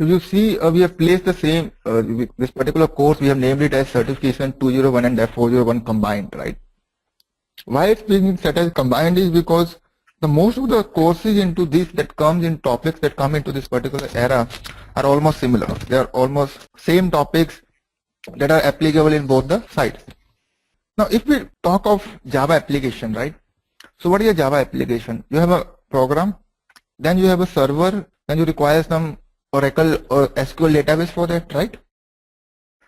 So you see, we have placed the same, this particular course, we have named it as Certification 201 and F401 combined, right? Why it's being set as combined is because the most of the courses into this that comes in topics that come into this particular era are almost similar. They are almost same topics that are applicable in both the sides. Now, if we talk of Java application, right? So what is a Java application? You have a program, then you have a server, then you require some Oracle or SQL database for that, right?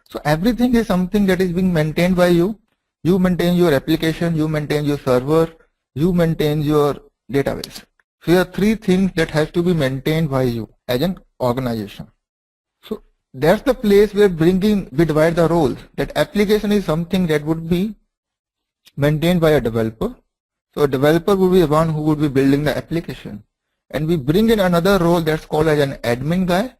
So everything is something that is being maintained by you. You maintain your application, you maintain your server, you maintain your database. So there are three things that has to be maintained by you as an organization. So that's the place where we divide the roles. That application is something that would be maintained by a developer. So a developer would be the one who would be building the application. And we bring in another role that's called as an admin guy.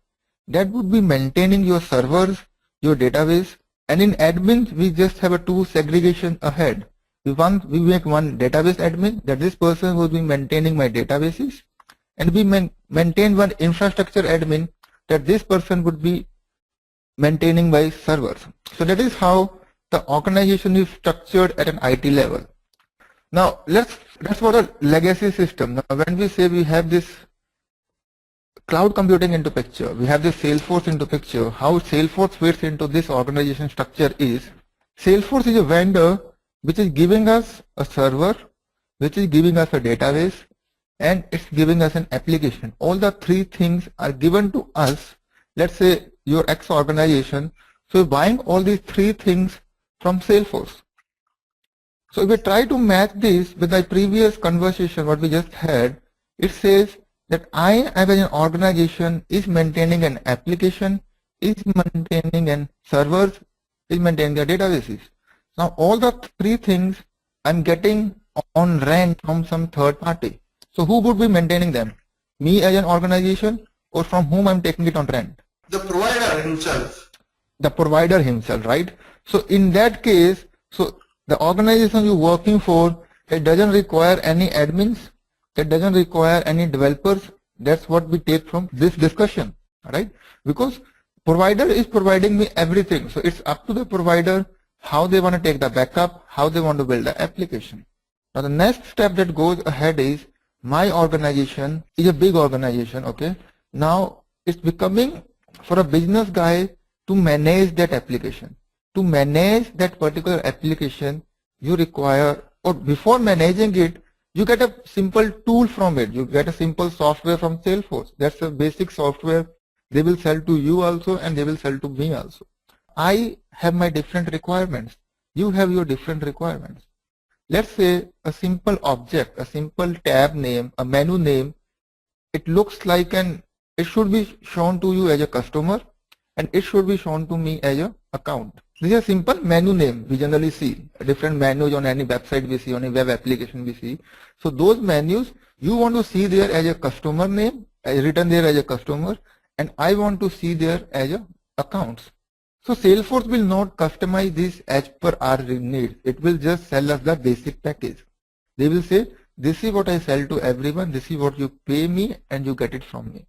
That would be maintaining your servers, your database. And in admin, we just have a two segregation ahead. We make one database admin, that this person will be maintaining my databases. And we maintain one infrastructure admin, that this person would be maintaining my servers. So that is how the organization is structured at an IT level. Now that's for a legacy system. Now when we say we have this cloud computing into picture, we have this Salesforce into picture, how Salesforce fits into this organization structure is, Salesforce is a vendor which is giving us a server, which is giving us a database, and it's giving us an application. All the three things are given to us. Let's say your X organization, so you're buying all these three things from Salesforce. So if we try to match this with my previous conversation, what we just had, it says that I as an organization is maintaining an application, is maintaining an servers, is maintaining the databases. Now all the three things I'm getting on rent from some third party. So who would be maintaining them? Me as an organization, or from whom I'm taking it on rent? The provider himself. The provider himself, right? So in that case, so the organization you're working for, it doesn't require any admins, it doesn't require any developers. That's what we take from this discussion, right? Because provider is providing me everything. So it's up to the provider how they want to take the backup, how they want to build the application. Now the next step that goes ahead is, my organization is a big organization, okay? Now it's becoming for a business guy to manage that application. To manage that particular application, you require, or before managing it, you get a simple tool from it. You get a simple software from Salesforce. That's a basic software. They will sell to you also, and they will sell to me also. I have my different requirements. You have your different requirements. Let's say a simple object, a simple tab name, a menu name, it looks like it should be shown to you as a customer, and it should be shown to me as an account. This is a simple menu name we generally see. Different menus on any website we see, on a web application we see. So those menus you want to see there as a customer name, written there as a customer, and I want to see there as a accounts. So Salesforce will not customize this as per our needs. It will just sell us the basic package. They will say, this is what I sell to everyone, this is what you pay me, and you get it from me.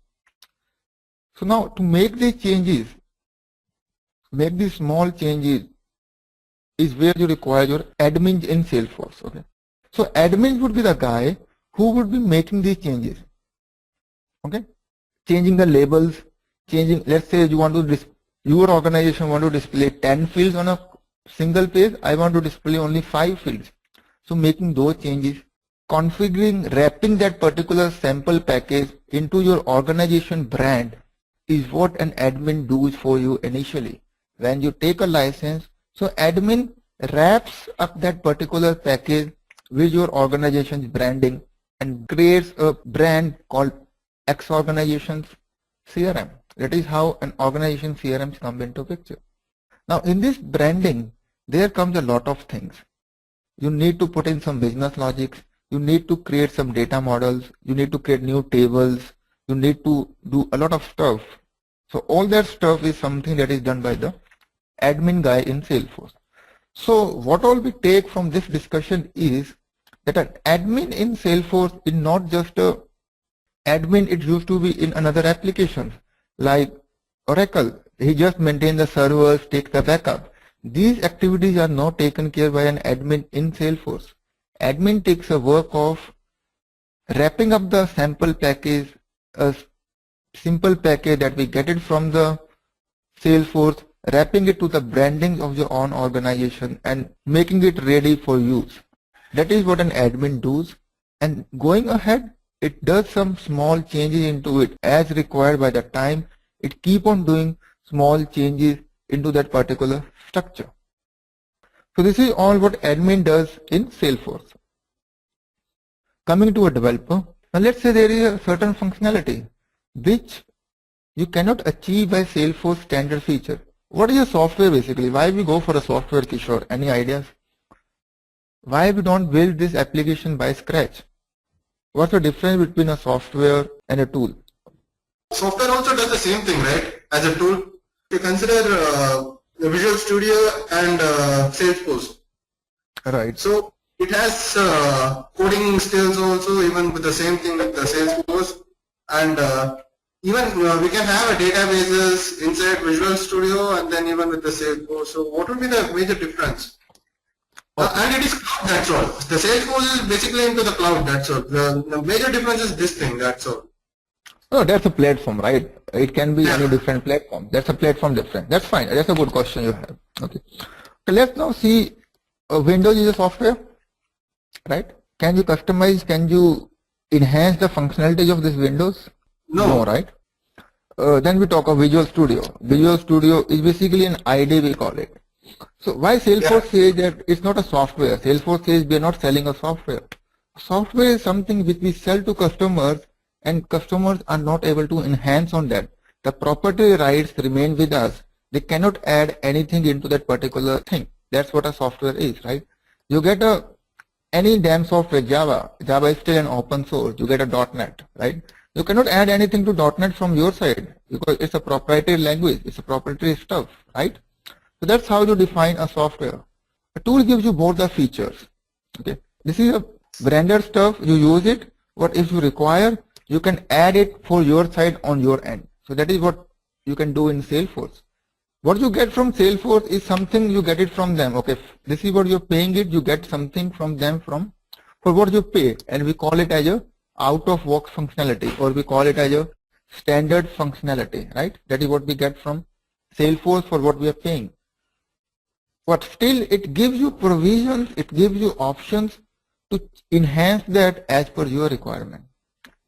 So now to make these changes, make these small changes, is where you require your admins in Salesforce. Okay. So admins would be the guy who would be making these changes. Okay. Changing the labels, changing, let's say you want to your organization want to display 10 fields on a single page, I want to display only 5 fields. So making those changes, configuring, wrapping that particular sample package into your organization brand is what an admin does for you initially. When you take a license, so admin wraps up that particular package with your organization's branding and creates a brand called X organization's CRM. That is how an organization CRMs come into picture. Now in this branding, there comes a lot of things. You need to put in some business logics. You need to create some data models. You need to create new tables. You need to do a lot of stuff. So all that stuff is something that is done by the admin guy in Salesforce. So what all we take from this discussion is that an admin in Salesforce is not just a admin it used to be in another applications like Oracle, he just maintains the servers, takes the backup. These activities are not taken care by an admin in Salesforce. Admin takes a work of wrapping up the sample package, a simple package that we get it from the Salesforce, wrapping it to the branding of your own organization and making it ready for use. That is what an admin does, and going ahead, it does some small changes into it as required by the time. It keep on doing small changes into that particular structure. So this is all what admin does in Salesforce. Coming to a developer, now let's say there is a certain functionality which you cannot achieve by Salesforce standard feature. What is a software basically? Why we go for a software, Kishore? Any ideas? Why we don't build this application by scratch? What's the difference between a software and a tool? Software also does the same thing, right? As a tool, you consider the Visual Studio and Salesforce. Right. So it has coding skills also, even with the same thing with the Salesforce, and even we can have a databases inside Visual Studio and then even with the Salesforce. So what would be the major difference? And it is cloud, that's all. The Salesforce is basically into the cloud, that's all. The major difference is this thing, that's all. No, that's a platform, right? It can be any different platform. That's a platform difference. That's fine. That's a good question you have. Okay. So let's now see, Windows is a software, right? Can you customize, can you enhance the functionality of this Windows? No. Right? Then we talk of Visual Studio. Visual Studio is basically an IDE, we call it. So why Salesforce says that it's not a software? Salesforce says we are not selling a software. Software is something which we sell to customers, and customers are not able to enhance on that. The property rights remain with us. They cannot add anything into that particular thing. That's what a software is, right? You get any damn software, Java is still an open source. You get a .NET, right? You cannot add anything to .NET from your side because it's a proprietary language. It's a proprietary stuff, right? So that's how you define a software. A tool gives you both the features. Okay, this is a branded stuff. You use it. What if you require, you can add it for your side on your end. So that is what you can do in Salesforce. What you get from Salesforce is something you get it from them. Okay, this is what you're paying it. You get something from them for what you pay, and we call it as a out of box functionality, or we call it as a standard functionality, right? That is what we get from Salesforce for what we are paying. But still, it gives you provisions, it gives you options to enhance that as per your requirement.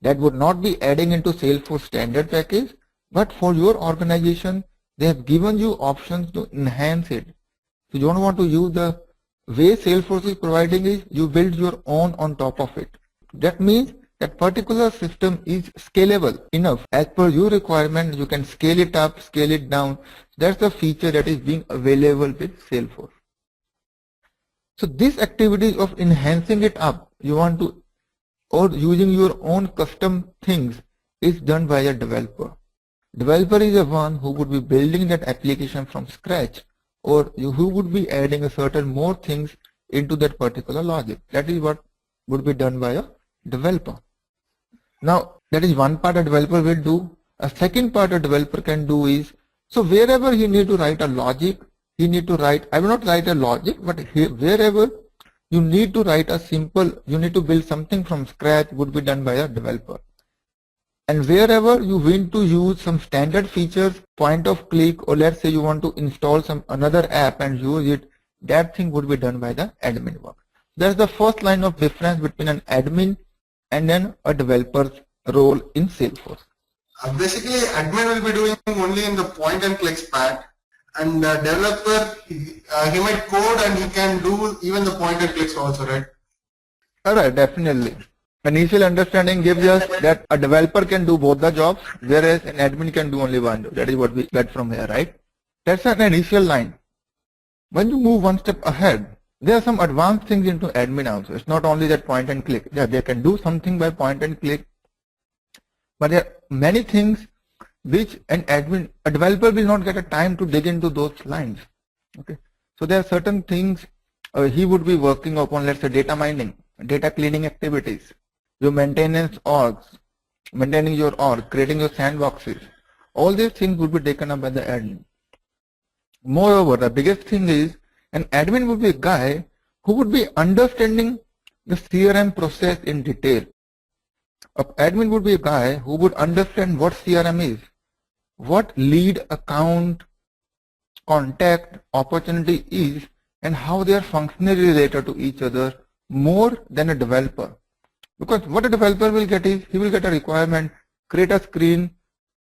That would not be adding into Salesforce standard package, but for your organization, they have given you options to enhance it. If you don't want to use the way Salesforce is providing it, you build your own on top of it. That means that particular system is scalable enough. As per your requirement, you can scale it up, scale it down. That's the feature that is being available with Salesforce. So this activity of enhancing it up, you want to, or using your own custom things, is done by a developer. Developer is the one who would be building that application from scratch, or who would be adding a certain more things into that particular logic. That is what would be done by a developer. Now that is one part a developer will do. A second part a developer can do is, so wherever you need to write a logic, you need to write, I will not write a logic, but wherever you need to write a simple, you need to build something from scratch, would be done by a developer. And wherever you want to use some standard features, point of click, or let's say you want to install some another app and use it, that thing would be done by the admin work. That's the first line of difference between an admin and then a developer's role in Salesforce. Basically, admin will be doing only in the point and clicks part, and the developer, he might code and he can do even the point and clicks also, right? Alright, definitely. Initial understanding gives us that a developer can do both the jobs, whereas an admin can do only one job. That is what we get from here, right? That's an initial line. When you move one step ahead, there are some advanced things into admin also. It's not only that point and click. Yeah, they can do something by point and click, but there are many things which a developer will not get a time to dig into those lines. Okay, so there are certain things he would be working upon. Let's say data mining, data cleaning activities, your maintenance orgs, maintaining your org, creating your sandboxes, All these things would be taken up by the admin. Moreover, the biggest thing is an admin would be a guy who would be understanding the CRM process in detail. An admin would be a guy who would understand what CRM is, what lead, account, contact, opportunity is, and how they are functionally related to each other more than a developer. Because what a developer will get is, he will get a requirement, create a screen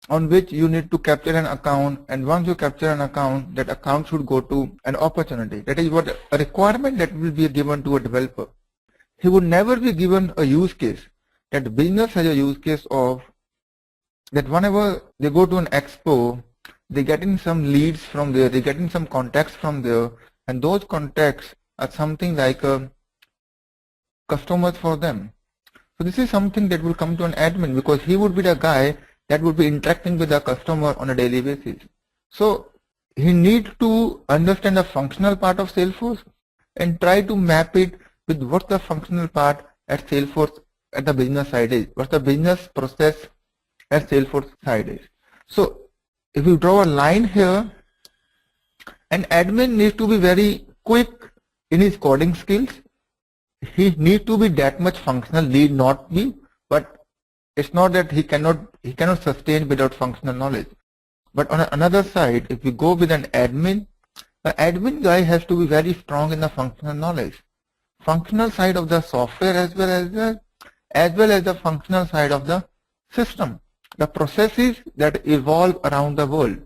on which you need to capture an account, and once you capture an account, that account should go to an opportunity. That is what a requirement that will be given to a developer. He would never be given a use case. That the business has a use case of that whenever they go to an expo, they get in some leads from there, they get in some contacts from there, and those contacts are something like customers for them. So this is something that will come to an admin, because he would be the guy that would be interacting with the customer on a daily basis. So he needs to understand the functional part of Salesforce and try to map it with what the functional part at Salesforce at the business side is, what the business process at Salesforce side is. So if you draw a line here, an admin needs to be very quick in his coding skills. He needs to be that much functional, need not be, but it's not that he cannot sustain without functional knowledge. But on another side, if you go with an admin, the admin guy has to be very strong in the functional knowledge, functional side of the software as well as the functional side of the system, the processes that evolve around the world,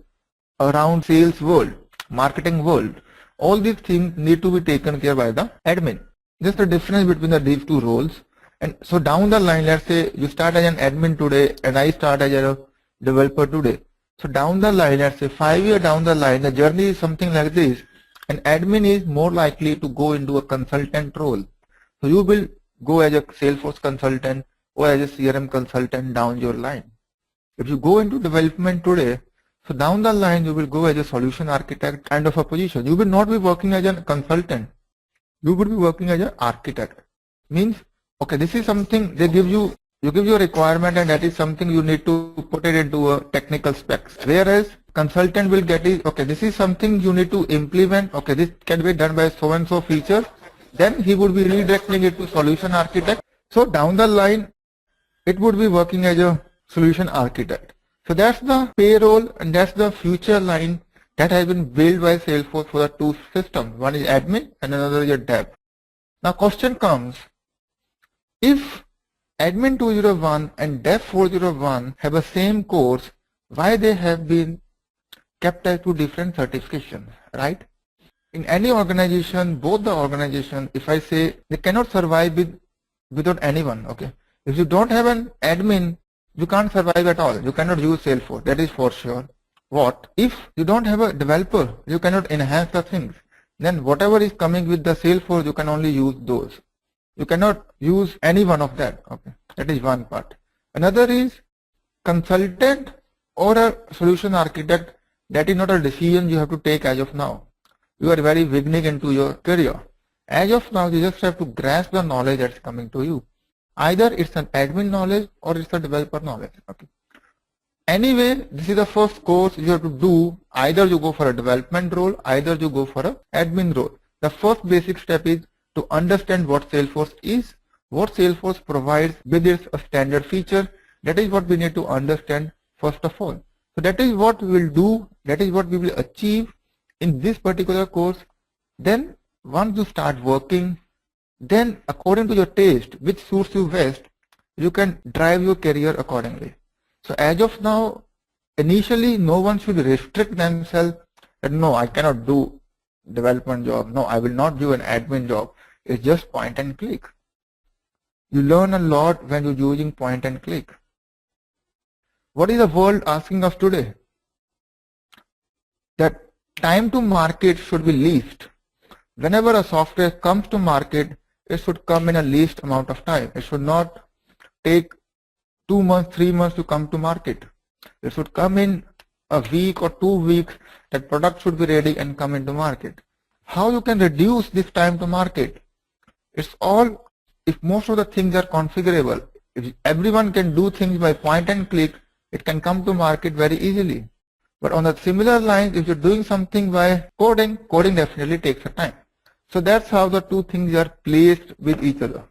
around sales world, marketing world. All these things need to be taken care by the admin. Just the difference between these two roles. And so down the line, let's say you start as an admin today and I start as a developer today. So down the line, let's say 5 years down the line, the journey is something like this. An admin is more likely to go into a consultant role. So you will go as a Salesforce consultant or as a CRM consultant down your line. If you go into development today, so down the line you will go as a solution architect kind of a position. You will not be working as a consultant. You would be working as an architect. Means, okay, this is something they give you a requirement, and that is something you need to put it into a technical specs. Whereas consultant will get it, okay, this is something you need to implement, okay, this can be done by so and so feature. Then he would be redirecting it to solution architect. So down the line, it would be working as a solution architect. So that's the payroll and that's the future line that has been built by Salesforce for the two systems. One is admin and another is a dev. Now question comes, if admin 201 and dev 401 have the same course, why they have been kept as two different certifications, right? In any organization, both the organization, if I say they cannot survive without anyone, okay? If you don't have an admin, you can't survive at all. You cannot use Salesforce, that is for sure. What? If you don't have a developer, you cannot enhance the things. Then whatever is coming with the Salesforce, you can only use those. You cannot use any one of that, okay? That is one part. Another is consultant or a solution architect. That is not a decision you have to take as of now. You are very beginning into your career. As of now, you just have to grasp the knowledge that's coming to you. Either it's an admin knowledge or it's a developer knowledge. Okay. Anyway, this is the first course you have to do. Either you go for a development role, either you go for an admin role. The first basic step is to understand what Salesforce is, what Salesforce provides with its standard feature. That is what we need to understand first of all. So that is what we will do, that is what we will achieve in this particular course. Then once you start working, then according to your taste, which suits you best, you can drive your career accordingly. So as of now, initially no one should restrict themselves that no, I cannot do development job, no, I will not do an admin job. It's just point and click. You learn a lot when you're using point and click. What is the world asking us today? That time to market should be least. Whenever a software comes to market, it should come in a least amount of time. It should not take 2 months, 3 months to come to market. It should come in a week or 2 weeks. That product should be ready and come into market. How you can reduce this time to market? It's all, if most of the things are configurable, if everyone can do things by point and click, it can come to market very easily. But on the similar lines, if you're doing something by coding, coding definitely takes a time. So that's how the two things are placed with each other.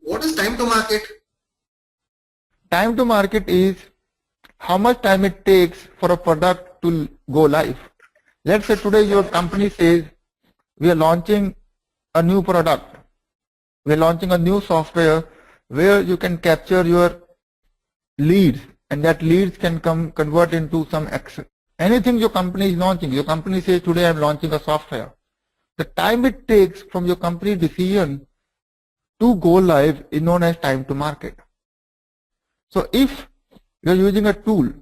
What is time to market? Time to market is how much time it takes for a product to go live. Let's say today your company says we are launching a new product. We are launching a new software where you can capture your leads, and that leads can convert into some action. Anything your company is launching, your company says today I am launching a software. The time it takes from your company decision to go live is known as time to market. So if you are using a tool,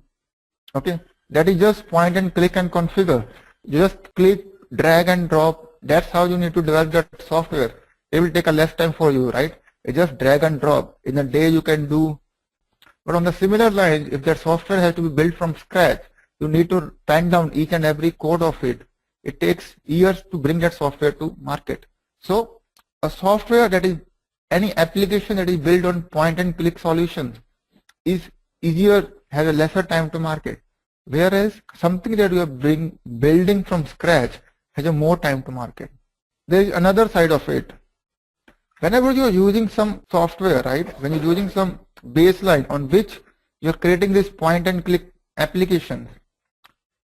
okay, that is just point and click and configure, you just click, drag and drop, that's how you need to develop that software. It will take a less time for you, right? It's just drag and drop. In a day you can do. But on the similar lines, if that software has to be built from scratch, you need to pen down each and every code of it. It takes years to bring that software to market. So a software that is, any application that is built on point and click solutions is easier, has a lesser time to market. Whereas something that you are building from scratch has a more time to market. There is another side of it. Whenever you are using some software, right, when you're using some baseline on which you're creating this point and click applications,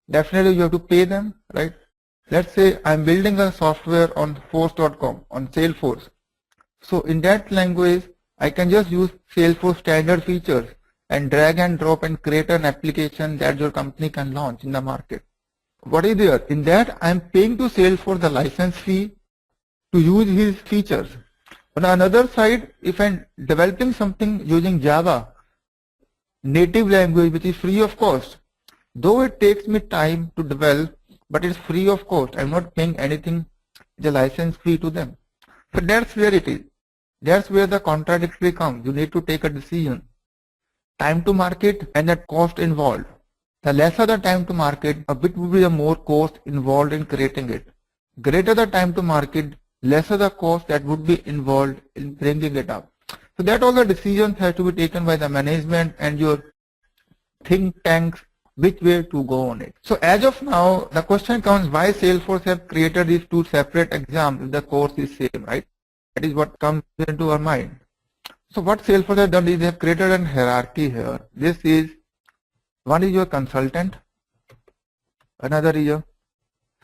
definitely you have to pay them, right? Let's say I'm building a software on force.com, on Salesforce. So in that language, I can just use Salesforce standard features and drag and drop and create an application that your company can launch in the market. What is there? In that, I'm paying to Salesforce the license fee to use his features. On another side, if I'm developing something using Java, native language which is free of cost, though it takes me time to develop, but it's free of cost. I'm not paying anything, the license fee to them. So that's where it is. That's where the contradictory comes. You need to take a decision. Time to market and that cost involved. The lesser the time to market, a bit will be the more cost involved in creating it. Greater the time to market, lesser the cost that would be involved in bringing it up. So that all the decisions have to be taken by the management and your think tanks, which way to go on it. So as of now, the question comes, why Salesforce have created these two separate exams if the course is same, right? That is what comes into our mind. So what Salesforce has done is they have created a hierarchy here. This is, one is your consultant, another is your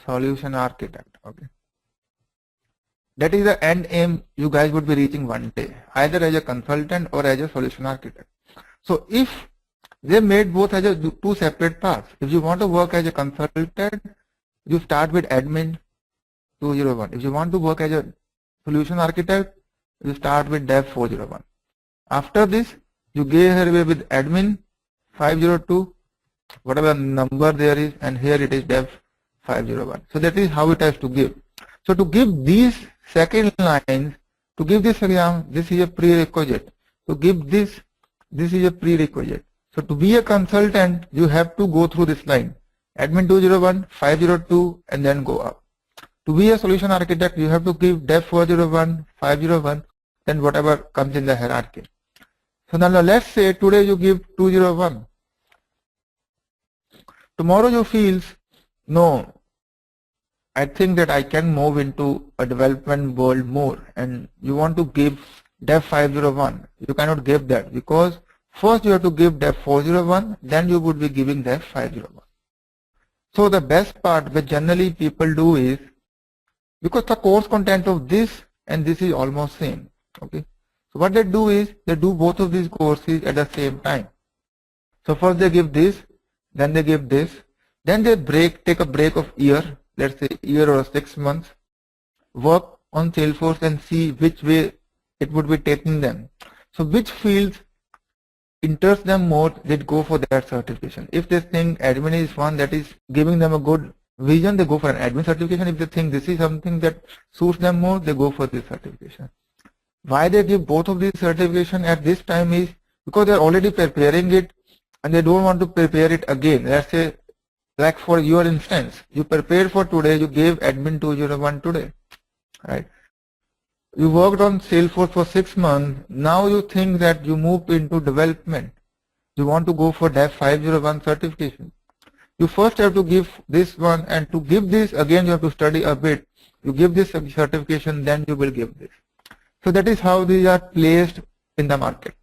solution architect, okay? That is the end aim you guys would be reaching one day, either as a consultant or as a solution architect. So if they made both as a two separate paths, if you want to work as a consultant, you start with admin 201. If you want to work as a solution architect, you start with dev 401. After this, you go here with admin 502, whatever number there is, and here it is dev 501. So that is how it has to give. So to give these second lines, to give this exam, this is a prerequisite. To give this is a prerequisite. So to be a consultant, you have to go through this line, admin 201, 502, and then go up. To be a solution architect, you have to give dev 401, 501, then whatever comes in the hierarchy. So now let's say today you give 201. Tomorrow you feel, no, I think that I can move into a development world more, and you want to give dev 501. You cannot give that because first you have to give dev 401, then you would be giving dev 501. So the best part which generally people do is, because the course content of this and this is almost same, okay? So what they do is they do both of these courses at the same time. So first they give this, then they give this, then they take a break of year, let's say year or 6 months, work on Salesforce and see which way it would be taking them. So which fields interests them more, they go for that certification. If they think admin is one that is giving them a good vision, they go for an admin certification. If they think this is something that suits them more, they go for this certification. Why they give both of these certification at this time is because they are already preparing it and they don't want to prepare it again. Let's say, like for your instance, you prepared for today, you gave admin 201 today, right? You worked on Salesforce for 6 months. Now you think that you move into development. You want to go for Dev 501 certification. You first have to give this one, and to give this again you have to study a bit. You give this certification, then you will give this. So that is how these are placed in the market.